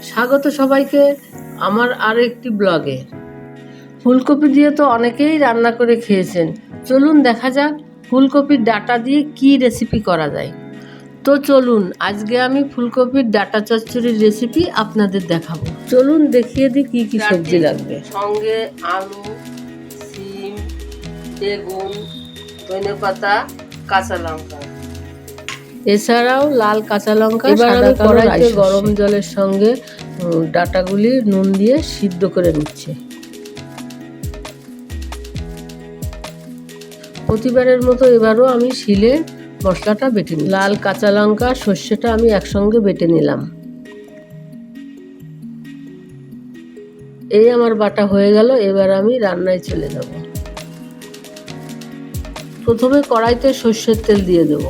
স্বাগত সবাইকে আমার আরেকটি ব্লগে। ফুলকপি দিয়ে তো অনেকেই রান্না করে খেয়েছেন, চলুন দেখা যাক ফুলকপির ডাঁটা দিয়ে কি রেসিপি করা যায়। তো চলুন আজকে আমি ফুলকপির ডাঁটা চচ্চড়ির রেসিপি আপনাদের দেখাবো। চলুন দেখিয়ে দিই কি কি সবজি লাগবে। সঙ্গে আলু, সিম, বেগুন, ধনেপাতা, কাঁচা লঙ্কা, এছাড়াও লাল কাঁচা লঙ্কা। এবার আমি কড়াইতে গরম জলের সঙ্গে ডাঁটাগুলি নুন দিয়ে সিদ্ধ করে নিচ্ছি। প্রতিবারের মতো এবারও আমি শিলে মশলাটা বেটে নিই। লাল কাঁচা লঙ্কা, সর্ষেটা আমি একসঙ্গে বেটে নিলাম। এই আমার বাটা হয়ে গেল। এবার আমি রান্নায় চলে যাব। প্রথমে কড়াইতে সর্ষের তেল দিয়ে দেব।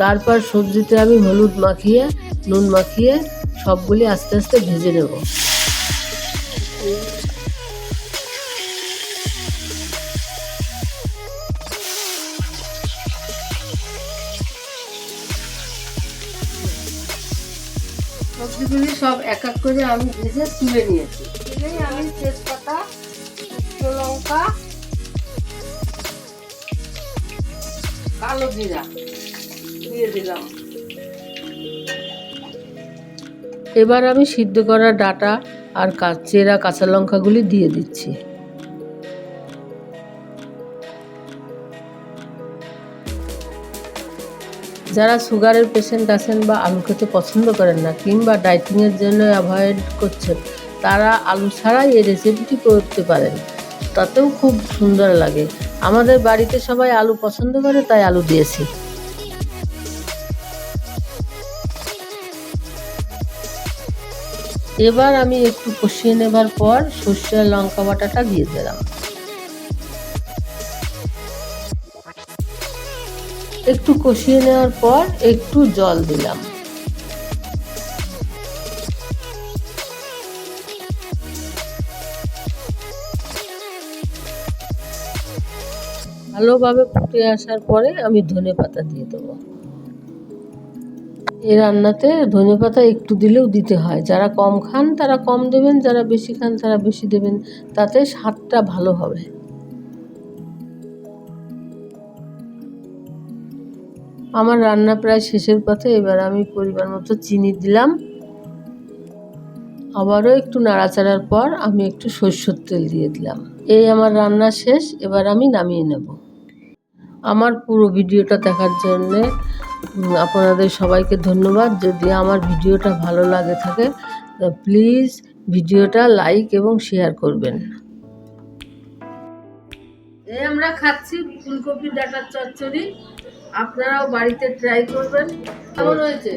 তারপর সবজিতে আমি হলুদ মাখিয়ে, নুন মাখিয়ে সবগুলি আস্তে আস্তে ভেজে নেব। সবজিগুলি সব এক এক করে আমি ভেজে তুলে নিয়েছি। আমি তেজপাতা, শুকনো লঙ্কা, কালো জিরা দিয়ে দিলাম। এবার আমি সিদ্ধ করা ডাঁটা আর চেরা কাঁচা লঙ্কাগুলি দিয়ে দিচ্ছি। যারা সুগারের পেশেন্ট আছেন বা আলু খেতে পছন্দ করেন না কিংবা ডায়েটিংয়ের জন্য অ্যাভয়েড করছেন, তারা আলু ছাড়াই এই রেসিপিটি করতে পারেন, তাতেও খুব সুন্দর লাগে। আমাদের বাড়িতে সবাই আলু পছন্দ করে, তাই আলু দিয়েছি। এবার আমি একটু কষিয়ে নেবার পর সর্ষে আর লঙ্কা বাটাটা দিয়ে দিলাম। একটু কষিয়ে নেওয়ার পর একটু জল দিলাম। ভালোভাবে ফুটে আসার পরে আমি ধনেপাতা দিয়ে দেবো। এই রান্নাতে ধনেপাতা একটু দিলেও দিতে হয়। যারা কম খান তারা কম দেবেন, যারা বেশি খান তারা বেশি দেবেন, তাতে স্বাদটা ভালো হবে। আমার রান্না প্রায় শেষের পথে। এবার আমি পরিমাণ মতো চিনি দিলাম। আবারও একটু নাড়াচাড়ার পর আমি একটু সরষের তেল দিয়ে দিলাম। এই আমার রান্না শেষ। এবার আমি নামিয়ে নেব। আমার পুরো ভিডিওটা দেখার জন্যে আপনাদের সবাইকে ধন্যবাদ। যদি আমার ভিডিওটা ভালো লাগে থাকে প্লিজ ভিডিওটা লাইক এবং শেয়ার করবেন। এই আমরা খাচ্ছি ফুলকপির ডাঁটার চচ্চড়ি। আপনারাও বাড়িতে ট্রাই করবেন। কেমন হয়েছে?